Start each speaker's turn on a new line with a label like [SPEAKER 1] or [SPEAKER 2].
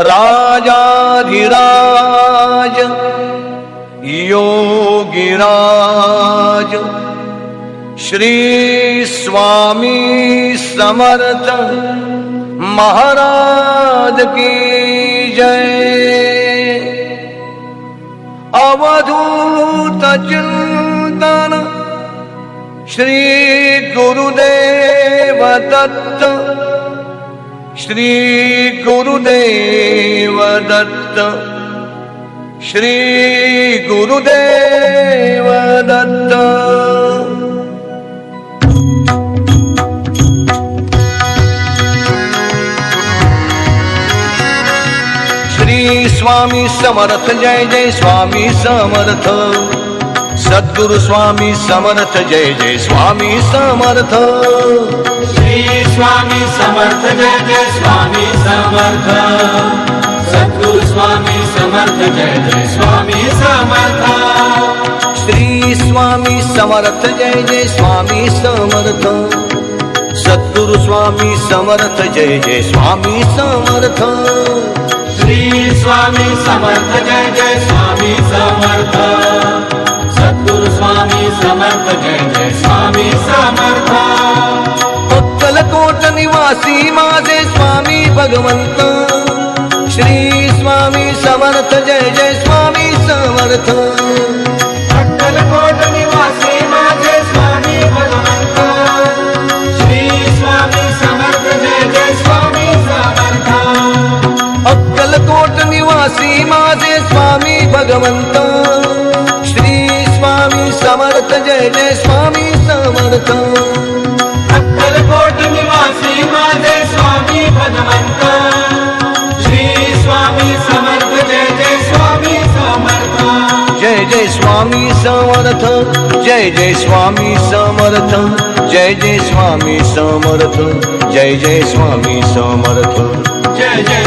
[SPEAKER 1] राजाधिराज योगीराज श्री स्वामी समर्थ महाराज की जय। अवधूत चिंतन श्री गुरुदेव दत्त, श्री गुरुदेव दत्त, श्री गुरुदेव दत्त। श्री स्वामी समर्थ जय जय स्वामी समर्थ, सद्गुरु स्वामी समर्थ जय जय स्वामी समर्थ।
[SPEAKER 2] श्री स्वामी समर्थ जय जय स्वामी समर्थ, सद्गुरु स्वामी समर्थ जय जय स्वामी समर्थ।
[SPEAKER 1] श्री स्वामी समर्थ जय जय स्वामी समर्थ, सद्गुरु स्वामी समर्थ जय जय स्वामी समर्थ।
[SPEAKER 2] श्री स्वामी समर्थ जय जय स्वामी समर्थ, सद्गुरु स्वामी समर्थ जय जय स्वामी समर्थ।
[SPEAKER 1] अक्कलकोट निवासी माझे स्वामी भगवंत, श्री स्वामी समर्थ जय जय स्वामी समर्थ।
[SPEAKER 2] अक्कलकोट निवासी माझे स्वामी भगवंत, श्री स्वामी समर्थ जय जय स्वामी समर्थ।
[SPEAKER 1] अक्कलकोट निवासी माझे स्वामी भगवंत, श्री स्वामी समर्थ जय जय स्वामी समर्थ।
[SPEAKER 2] अक्कलकोट निवासी माझे स्वामी भगवंत, श्री स्वामी समर्थ जय जय स्वामी समर्थ।
[SPEAKER 1] जय जय स्वामी समर्थ, जय जय स्वामी समर्थ, जय जय स्वामी समर्थ, जय जय स्वामी समर्थ।
[SPEAKER 2] जय जय